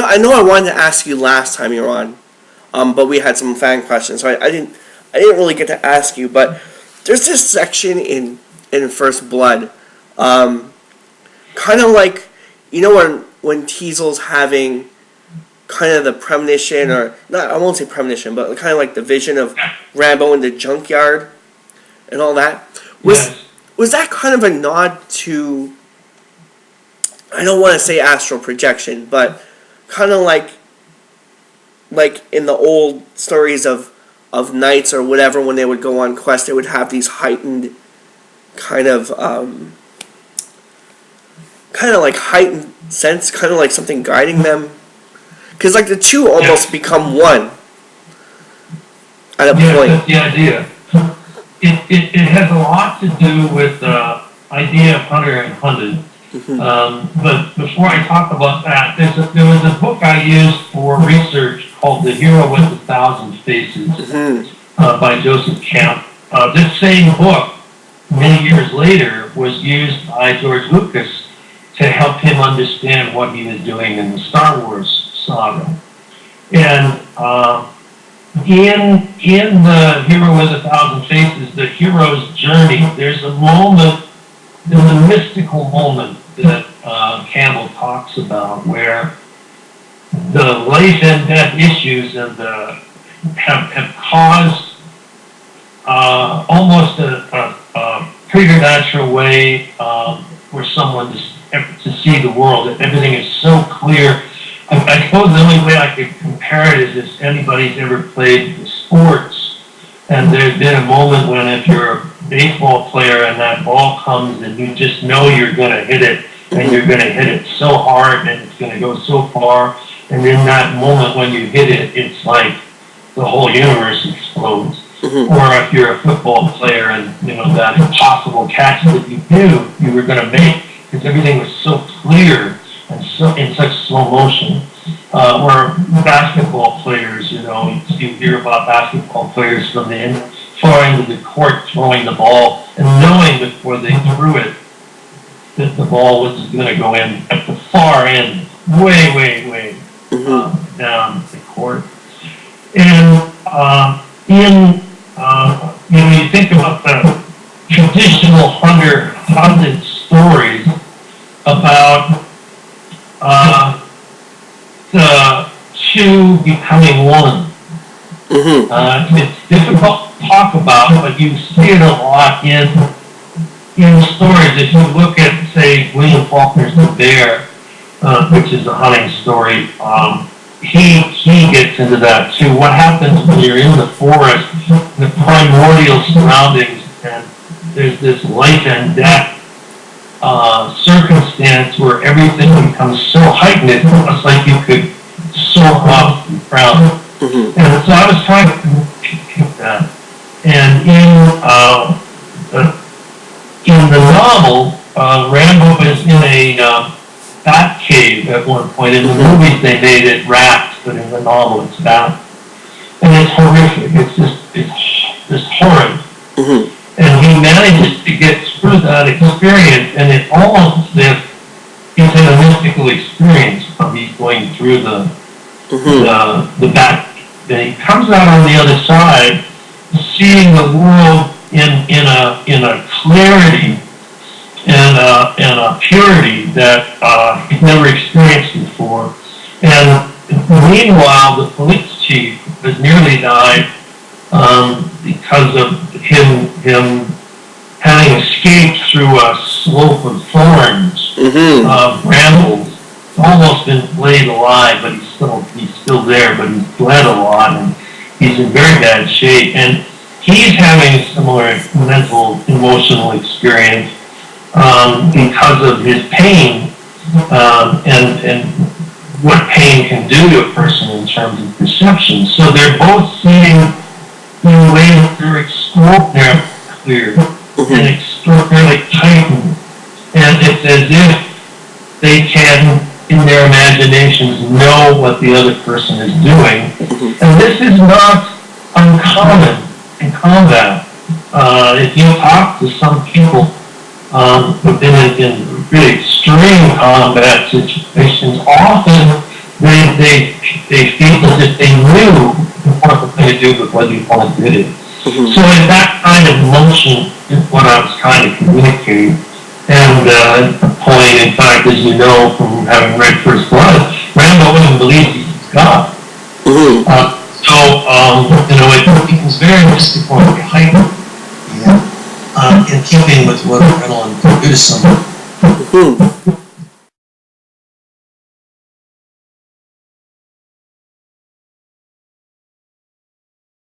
I know I wanted to ask you last time you were on, but we had some fan questions, so I didn't really get to ask you. But there's this section in First Blood, kind of like, you know, when Teasel's having kind of the premonition, or not, I won't say premonition, but kind of like the vision of Rambo in the junkyard and all that. Was that kind of a nod to, I don't want to say astral projection, but kind of like in the old stories of knights or whatever, when they would go on quest, they would have these heightened kind of like heightened sense, kind of like something guiding them, because like the two almost become one at a point. That's the idea. It has a lot to do with the idea of hunter and hunted. But before I talk about that, there was a book I used for research called The Hero with a Thousand Faces by Joseph Camp. This same book, many years later, was used by George Lucas to help him understand what he was doing in the Star Wars saga. And in The Hero with a Thousand Faces, the hero's journey, there's a mystical moment that Campbell talks about, where the life and death issues have caused almost a preternatural way for someone to see the world. Everything is so clear. I suppose the only way I could compare it is if anybody's ever played sports, and there's been a moment when, if you're a baseball player and that ball comes and you just know you're going to hit it, and you're going to hit it so hard and it's going to go so far, and in that moment when you hit it, it's like the whole universe explodes. Or if you're a football player and, you know, that impossible catch that you knew you were going to make, because everything was so clear and so in such slow motion. Or basketball players, you know, you hear about basketball players from the far end of the court throwing the ball and knowing before they threw it that the ball was going to go in at the far end, way down the court. And you know, you think about the traditional hunted stories about the two becoming one. It's difficult to talk about, but you see it a lot in stories. If you look at, say, William Faulkner's The Bear, which is a hunting story, he gets into that too. What happens when you're in the forest, the primordial surroundings, and there's this life and death circumstance where everything becomes so heightened, it's almost like you could soar off the ground. And so I was trying to pick that. And in the novel, Rambo is in a bat cave at one point. In the movies they made it rats, but in the novel it's bat. And it's horrific. It's horrid. And he manages to get through that experience, and it's almost as if he's in a mystical experience of he's going through the bat. And he comes out on the other side, seeing the world in a clarity and a purity that he's never experienced before. And meanwhile, the police chief has nearly died because of him having escaped through a slope of thorns, brambles. Almost been flayed alive, but he's still there, but he's bled a lot, and he's in very bad shape. And he's having a similar mental, emotional experience because of his pain and what pain can do to a person in terms of perception. So they're both seeing in ways that are extraordinarily clear and extraordinarily heightened. And it's as if they can, in their imaginations, know what the other person is doing. And this is not uncommon in combat. If you talk to some people who've been in really extreme combat situations, often they feel as if they knew what was going to do with what you want to do. So in that kind of motion is what I was trying to communicate. And the point, in fact, as you know from having read First Blood, Rambo even believes he's God. It was very mystical and heightened, in keeping with what adrenaline can do to someone.